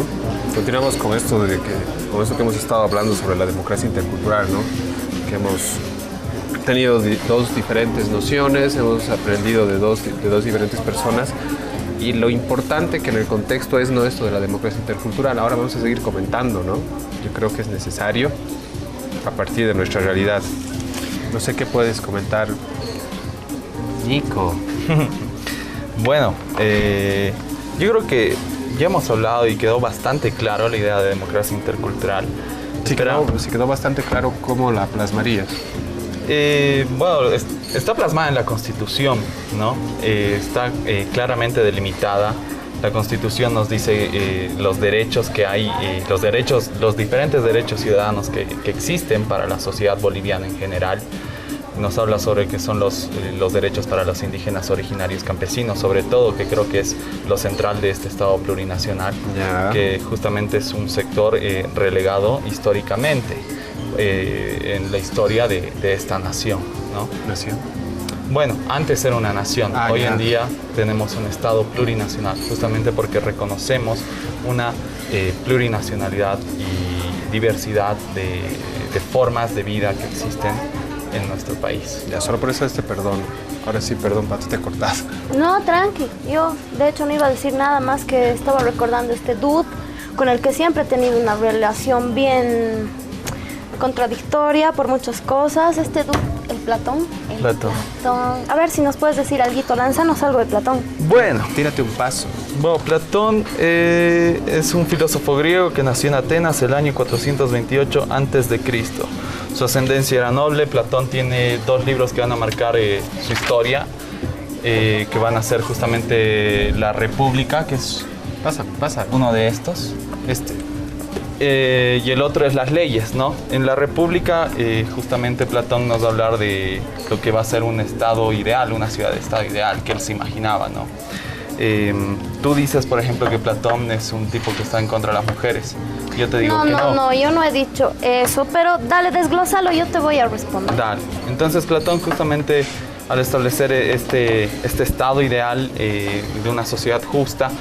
Continuamos con esto que hemos estado hablando sobre la democracia intercultural, ¿no? Que hemos tenido dos diferentes nociones, hemos aprendido de dos diferentes personas, y lo importante que en el contexto es no esto de la democracia intercultural. Ahora vamos a seguir comentando, ¿no? Yo creo que es necesario a partir de nuestra realidad. No sé qué puedes comentar, Nico. Bueno, yo creo que ya hemos hablado y quedó bastante claro la idea de democracia intercultural. Sí, quedó bastante claro cómo la plasmarías. Bueno, está plasmada en la Constitución, ¿no? Está claramente delimitada. La Constitución nos dice los derechos que hay, los diferentes derechos ciudadanos que existen para la sociedad boliviana en general. Nos habla sobre qué son los derechos para los indígenas originarios campesinos, sobre todo, que creo que es lo central de este Estado plurinacional, que justamente es un sector relegado históricamente en la historia de esta nación, ¿no? ¿Nación? Bueno, antes era una nación, hoy en día tenemos un Estado plurinacional, justamente porque reconocemos una plurinacionalidad y diversidad de formas de vida que existen en nuestro país. Ya, solo por eso perdón. Ahora sí, perdón, Pato, te he cortado. No, tranqui. Yo, de hecho, no iba a decir nada más, que estaba recordando este dude con el que siempre he tenido una relación bien contradictoria por muchas cosas. Este dude, el Platón. Platón. A ver si nos puedes decir algo, lánzanos algo de Platón. Bueno, tírate un paso. Bueno, Platón es un filósofo griego que nació en Atenas el año 428 a.C. Su ascendencia era noble. Platón tiene 2 libros que van a marcar su historia, que van a ser justamente La República, que es pasa. uno de estos. Y el otro es Las Leyes, ¿no? En La República, justamente Platón nos va a hablar de lo que va a ser un estado ideal, una ciudad-estado ideal que él se imaginaba, ¿no? Tú dices, por ejemplo, que Platón es un tipo que está en contra de las mujeres. Yo te digo que no. No, yo no he dicho eso, pero dale, desglósalo, yo te voy a responder. Dale. Entonces Platón justamente al establecer este estado ideal de una sociedad justa,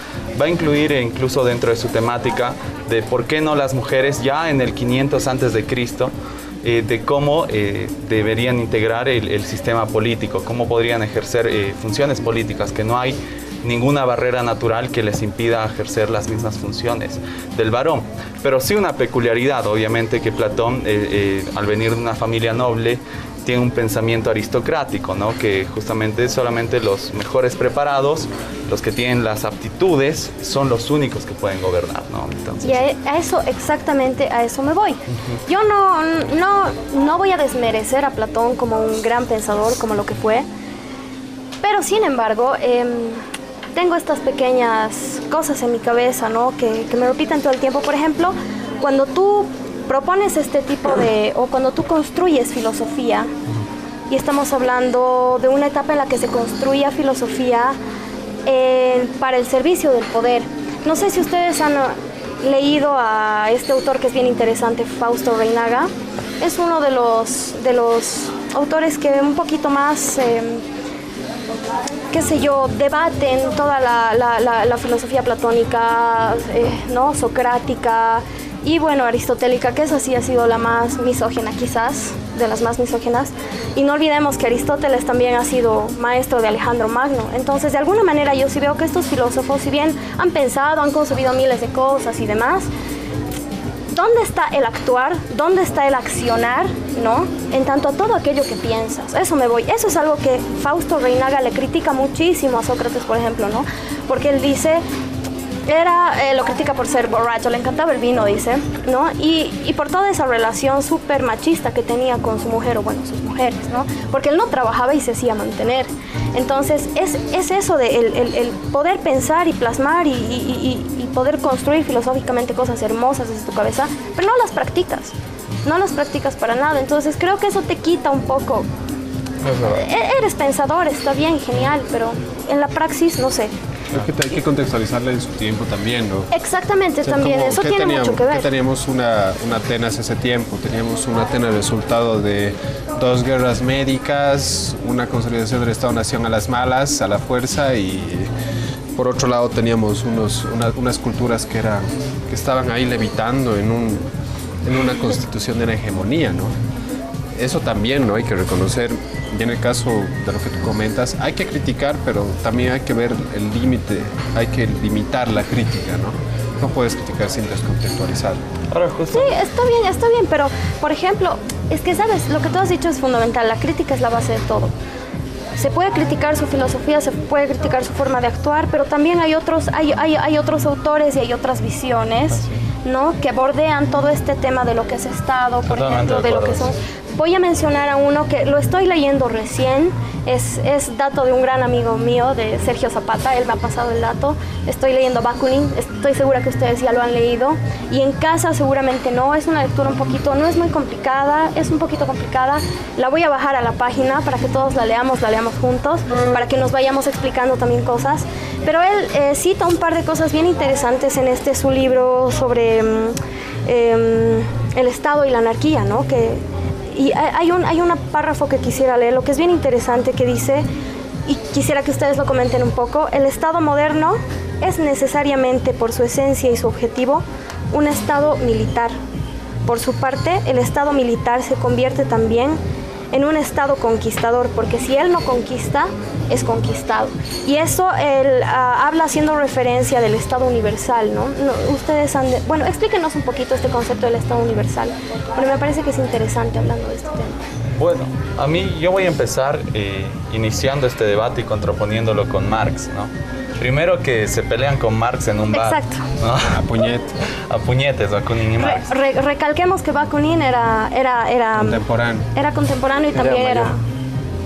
va a incluir incluso dentro de su temática de por qué no las mujeres ya en el 500 a.C., de cómo deberían integrar el sistema político, cómo podrían ejercer funciones políticas, que no hay ninguna barrera natural que les impida ejercer las mismas funciones del varón. Pero sí una peculiaridad, obviamente, que Platón, al venir de una familia noble, tiene un pensamiento aristocrático, ¿no? Que justamente solamente los mejores preparados, los que tienen las aptitudes, son los únicos que pueden gobernar, ¿no? Entonces, y a eso, exactamente a eso me voy. Yo no voy a desmerecer a Platón como un gran pensador, como lo que fue, pero sin embargo, tengo estas pequeñas cosas en mi cabeza, ¿no? Que me repiten todo el tiempo. Por ejemplo, cuando tú propones este tipo o cuando tú construyes filosofía, y estamos hablando de una etapa en la que se construía filosofía para el servicio del poder. No sé si ustedes han leído a este autor que es bien interesante, Fausto Reinaga. Es uno de los autores que un poquito más, qué sé yo, debaten toda la filosofía platónica, ¿no? Socrática y bueno, aristotélica, que esa sí ha sido la más misógina quizás, de las más misóginas. Y no olvidemos que Aristóteles también ha sido maestro de Alejandro Magno. Entonces, de alguna manera yo sí veo que estos filósofos, si bien han pensado, han concebido miles de cosas y demás, ¿dónde está el actuar? ¿Dónde está el accionar? ¿No? En tanto a todo aquello que piensas. Eso me voy. Eso es algo que Fausto Reinaga le critica muchísimo a Sócrates, por ejemplo, ¿no? Porque él dice... lo critica por ser borracho, le encantaba el vino, dice, ¿no? Y por toda esa relación súper machista que tenía con su mujer, o bueno, sus mujeres, ¿no? Porque él no trabajaba y se hacía mantener. Entonces, es eso de el poder pensar y plasmar y poder construir filosóficamente cosas hermosas desde tu cabeza, pero no las practicas para nada. Entonces, creo que eso te quita un poco. Eres pensador, está bien, genial, pero en la praxis, no sé. Hay que contextualizarla en su tiempo también, ¿no? Exactamente, o sea, también eso tiene mucho que ver. Teníamos una Atenas hace tiempo, teníamos una Atenas resultado de 2 guerras médicas, una consolidación del Estado-Nación a las malas, a la fuerza, y por otro lado teníamos unas culturas que estaban ahí levitando en una constitución de la hegemonía, ¿no? Eso también, ¿no? Hay que reconocer. Y en el caso de lo que tú comentas, hay que criticar, pero también hay que ver el límite, hay que limitar la crítica, ¿no? No puedes criticar sin descontextualizar. Sí, está bien, pero, por ejemplo, es que, ¿sabes? Lo que tú has dicho es fundamental, la crítica es la base de todo. Se puede criticar su filosofía, se puede criticar su forma de actuar, pero también hay otros autores y hay otras visiones, ¿no? Que bordean todo este tema de lo que es Estado, por ejemplo, de lo que son... Voy a mencionar a uno que lo estoy leyendo recién, es dato de un gran amigo mío, de Sergio Zapata, él me ha pasado el dato. Estoy leyendo Bakunin, estoy segura que ustedes ya lo han leído, y en casa seguramente no, es una lectura no es muy complicada, es un poquito complicada. La voy a bajar a la página para que todos la leamos juntos, para que nos vayamos explicando también cosas. Pero él cita un par de cosas bien interesantes en su libro sobre el Estado y la anarquía, ¿no? Y hay un párrafo que quisiera leer, lo que es bien interesante, que dice, y quisiera que ustedes lo comenten un poco: el Estado moderno es necesariamente, por su esencia y su objetivo, un Estado militar. Por su parte, el Estado militar se convierte también en un Estado conquistador, porque si él no conquista, es conquistado. Y eso él habla haciendo referencia del Estado universal, ¿no? Ustedes bueno, explíquenos un poquito este concepto del Estado universal, porque me parece que es interesante hablando de este tema. Bueno, yo voy a empezar iniciando este debate y contraponiéndolo con Marx, ¿no? Primero, que se pelean con Marx en un bar. Exacto. ¿No? A puñetes, Bakunin y Marx. Recalquemos que Bakunin era contemporáneo. Era contemporáneo y también era...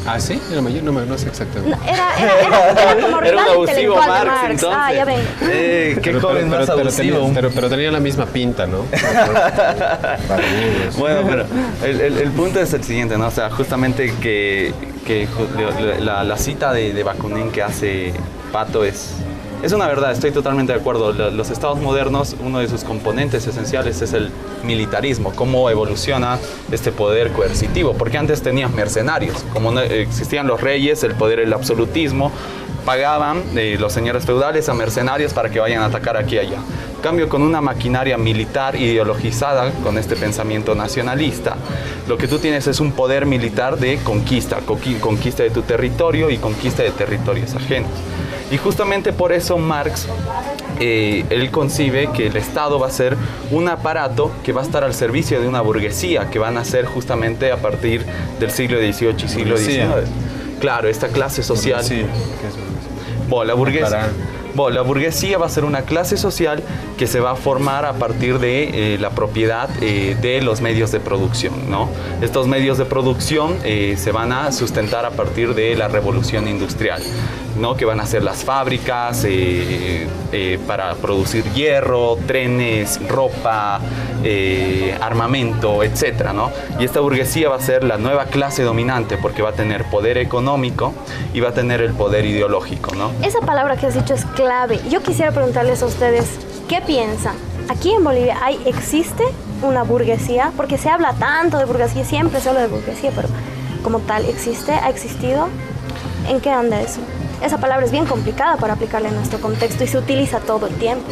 ¿Ah, sí? Era mayor, no sé exactamente. No, era como rival abusivo intelectual Marx, de Marx. entonces. Ya ven. Qué joven más abusivo. Pero tenía la misma pinta, ¿no? Bueno, pero el punto es el siguiente, ¿no? O sea, justamente que la cita de Bakunin que hace Pato es una verdad, estoy totalmente de acuerdo. Los estados modernos, uno de sus componentes esenciales es el militarismo, cómo evoluciona este poder coercitivo, porque antes tenías mercenarios, como no existían los reyes, el poder, el absolutismo, pagaban los señores feudales a mercenarios para que vayan a atacar aquí y allá. En cambio, con una maquinaria militar ideologizada, con este pensamiento nacionalista, lo que tú tienes es un poder militar de conquista de tu territorio y conquista de territorios ajenos. Y justamente por eso Marx, él concibe que el Estado va a ser un aparato que va a estar al servicio de una burguesía que van a ser justamente a partir del siglo XVIII y siglo XIX. Claro, esta clase social. Sí. Bueno, la burguesía. Bueno, la burguesía va a ser una clase social que se va a formar a partir de la propiedad de los medios de producción, ¿no? Estos medios de producción se van a sustentar a partir de la revolución industrial, ¿no? Que van a ser las fábricas para producir hierro, trenes, ropa, armamento, etcétera, ¿no? Y esta burguesía va a ser la nueva clase dominante porque va a tener poder económico y va a tener el poder ideológico, ¿no? Esa palabra que has dicho es clave. Yo quisiera preguntarles a ustedes, ¿qué piensan? Aquí en Bolivia ¿existe una burguesía? Porque se habla tanto de burguesía, siempre se habla de burguesía, pero como tal, ¿existe? ¿Ha existido? ¿En qué anda eso? Esa palabra es bien complicada para aplicarla en nuestro contexto y se utiliza todo el tiempo.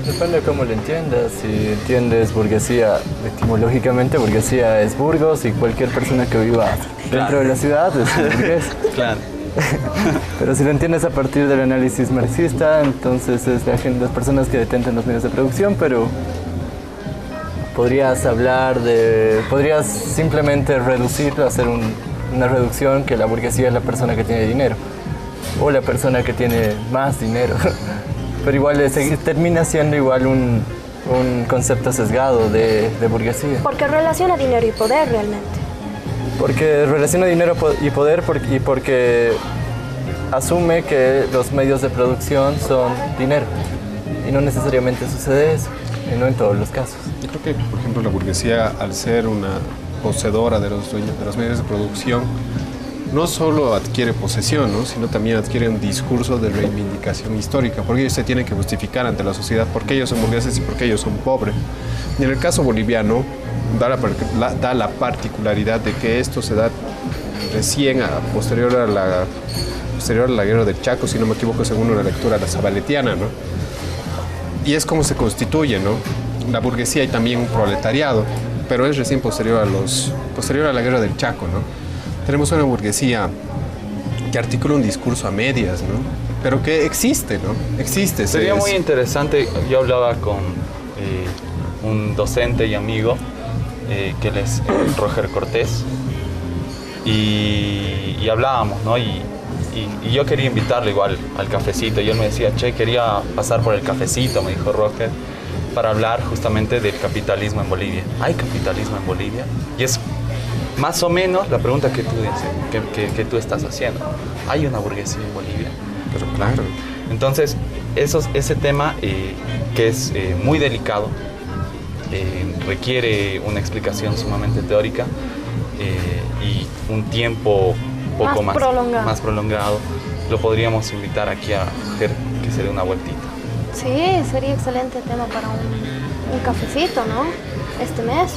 Depende de cómo lo entiendas. Si entiendes burguesía, etimológicamente burguesía es Burgos y cualquier persona que viva dentro de la ciudad es burgués. Claro. Pero si lo entiendes a partir del análisis marxista, entonces es las personas que detentan los medios de producción, pero podrías simplemente reducirlo, hacer una reducción que la burguesía es la persona que tiene dinero o la persona que tiene más dinero. Pero igual termina siendo igual un concepto sesgado de burguesía. Porque relaciona dinero y poder realmente. Porque relaciona dinero y poder y porque asume que los medios de producción son dinero. Y no necesariamente sucede eso, y no en todos los casos. Yo creo que, por ejemplo, la burguesía, al ser una poseedora de los medios de producción, no solo adquiere posesión, ¿no? Sino también adquiere un discurso de reivindicación histórica, porque ellos se tienen que justificar ante la sociedad por qué ellos son burgueses y por qué ellos son pobres. Y en el caso boliviano, da la particularidad de que esto se da recién posterior a la guerra del Chaco, si no me equivoco, según una lectura la zabaletiana, ¿no? Y es como se constituye, ¿no? La burguesía y también un proletariado, pero es recién posterior a la guerra del Chaco, ¿no? Tenemos una burguesía que articula un discurso a medias, ¿no? Pero que existe, ¿no? Existe. Sería muy interesante, yo hablaba con un docente y amigo, que él es Roger Cortés, y hablábamos, ¿no? Y yo quería invitarle igual al cafecito, y él me decía, che, quería pasar por el cafecito, me dijo Roger, para hablar justamente del capitalismo en Bolivia. ¿Hay capitalismo en Bolivia? Y es más o menos la pregunta que tú dices, que tú estás haciendo. ¿Hay una burguesía en Bolivia? Pero claro. Entonces, ese tema que es muy delicado, requiere una explicación sumamente teórica y un tiempo poco más prolongado. Lo podríamos invitar aquí a Ger, que se dé una vueltita. Sí, sería excelente tema para un cafecito, ¿no? Este mes.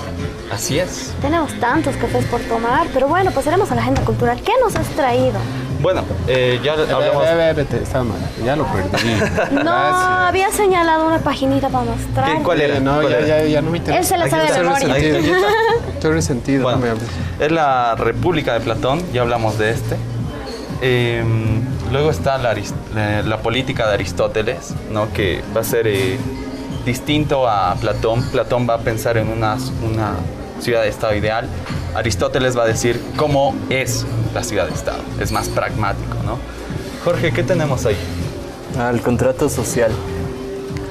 Así es. Tenemos tantos cafés por tomar, pero bueno, pasaremos a la agenda cultural. ¿Qué nos has traído? Bueno, ya hablamos... Está mal, ya lo perdí. No, Gracias. había señalado una paginita para mostrar. ¿Cuál era? No, ¿Cuál era? ya no me interesa. Él se la sabe de memoria. Estoy resentido. Bueno, No me hables. es la República de Platón, ya hablamos de este. Luego está la política de Aristóteles, ¿no? Que va a ser distinto a Platón. Platón va a pensar en una ciudad de estado ideal. Aristóteles va a decir cómo es la ciudad de estado. Es más pragmático, ¿no? Jorge, ¿qué tenemos ahí? El contrato social.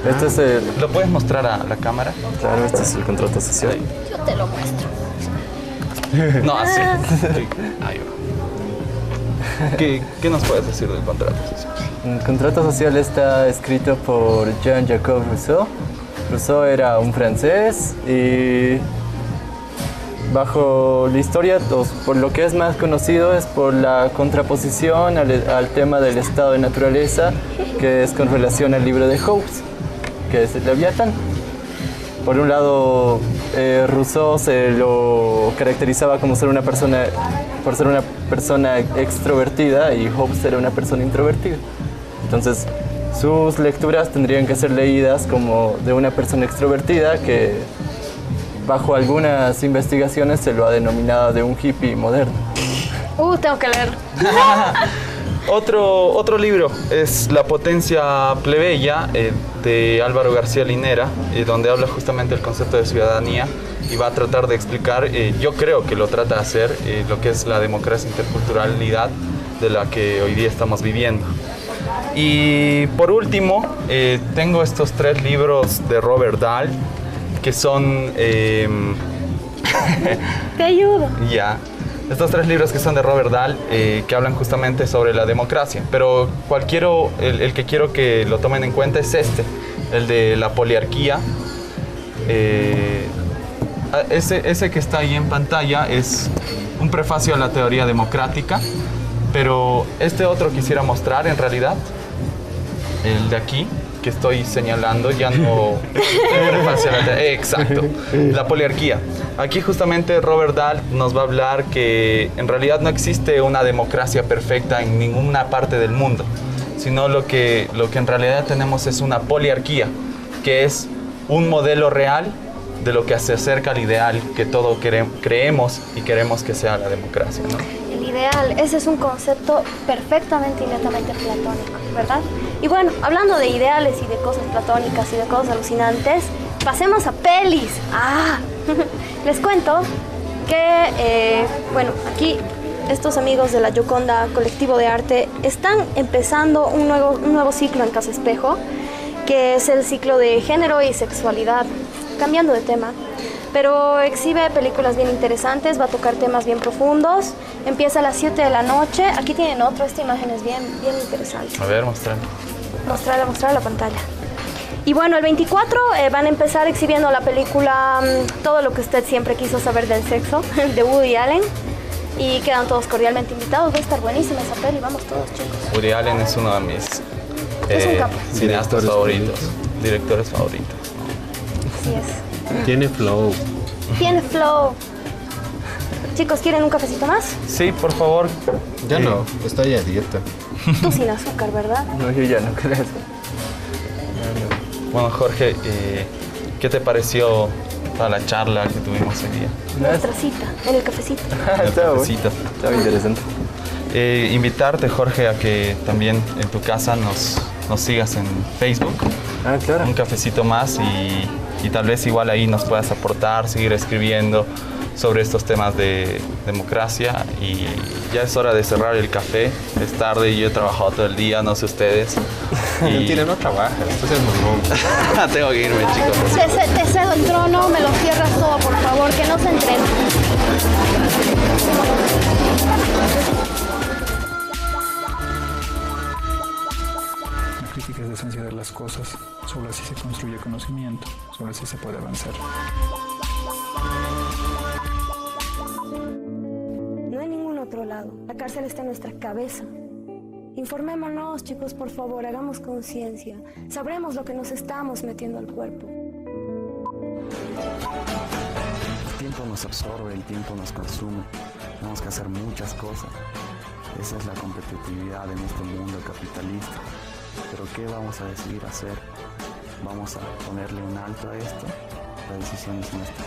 Este es el... ¿Lo puedes mostrar a la cámara? Claro, este es el contrato social. Yo te lo muestro. No, así. Ahí va. ¿Qué nos puedes decir del contrato social? El contrato social está escrito por Jean-Jacques Rousseau. Rousseau era un francés y bajo la historia, por lo que es más conocido es por la contraposición al tema del estado de naturaleza, que es con relación al libro de Hobbes, que es el Leviatán. Por un lado, Rousseau se lo caracterizaba como ser una persona extrovertida y Hobbes era una persona introvertida. Entonces, sus lecturas tendrían que ser leídas como de una persona extrovertida que, bajo algunas investigaciones, se lo ha denominado de un hippie moderno. Tengo que leer. Otro libro es La potencia plebeya, de Álvaro García Linera, donde habla justamente del concepto de ciudadanía y va a tratar de explicar, yo creo que lo trata de hacer, lo que es la democracia interculturalidad de la que hoy día estamos viviendo. Y por último, tengo estos 3 libros de Robert Dahl, que son... Te ayudo. Ya. Estos 3 libros que son de Robert Dahl, que hablan justamente sobre la democracia. Pero el que quiero que lo tomen en cuenta es el de la poliarquía. Ese que está ahí en pantalla es un prefacio a la teoría democrática, pero este otro quisiera mostrar en realidad, el de aquí, que estoy señalando, ya no... Exacto, la poliarquía. Aquí justamente Robert Dahl nos va a hablar que en realidad no existe una democracia perfecta en ninguna parte del mundo, sino lo que en realidad tenemos es una poliarquía, que es un modelo real de lo que se acerca al ideal que todos creemos y queremos que sea la democracia, ¿no? El ideal, ese es un concepto perfectamente y netamente platónico, ¿verdad? Y bueno, hablando de ideales y de cosas platónicas y de cosas alucinantes, pasemos a pelis. Les cuento que, bueno, aquí estos amigos de la Gioconda Colectivo de Arte están empezando un nuevo ciclo en Casa Espejo, que es el ciclo de género y sexualidad, cambiando de tema, pero exhibe películas bien interesantes, va a tocar temas bien profundos, empieza a las 7 de la noche, aquí tienen esta imagen es bien interesante. A ver, mostrarla. Mostrar la pantalla. Y bueno, el 24 van a empezar exhibiendo la película Todo lo que usted siempre quiso saber del sexo, de Woody Allen, y quedan todos cordialmente invitados, va a estar buenísima esa peli, vamos todos, chicos. Woody Allen es uno de mis cineastas favoritos, directores favoritos. Así es. Tiene flow. Tiene flow. Chicos, ¿quieren un cafecito más? Sí, por favor. Ya no, estoy a dieta. Tú sin azúcar, ¿verdad? No, yo ya no creo. Bueno, Jorge, ¿qué te pareció toda la charla que tuvimos hoy día? Nuestra cita, en el cafecito. Estaba bueno. Cafecito. Estaba interesante. Invitarte, Jorge, a que también en tu casa nos sigas en Facebook. Claro. Un cafecito más y tal vez igual ahí nos puedas aportar, seguir escribiendo sobre estos temas de democracia. Y ya es hora de cerrar el café, es tarde y yo he trabajado todo el día, no sé ustedes. Mentira, no trabajas, entonces no. Tengo que irme, chicos. Te cedo el trono, me lo cierras todo, por favor, que no se entrene. La crítica es la esencia de las cosas. Solo así se construye conocimiento. Solo así se puede avanzar. No hay ningún otro lado. La cárcel está en nuestra cabeza. Informémonos, chicos, por favor, hagamos conciencia. Sabremos lo que nos estamos metiendo al cuerpo. El tiempo nos absorbe, el tiempo nos consume. Tenemos que hacer muchas cosas. Esa es la competitividad en este mundo capitalista. Pero ¿qué vamos a decidir hacer? ¿Vamos a ponerle un alto a esto? La decisión es nuestra.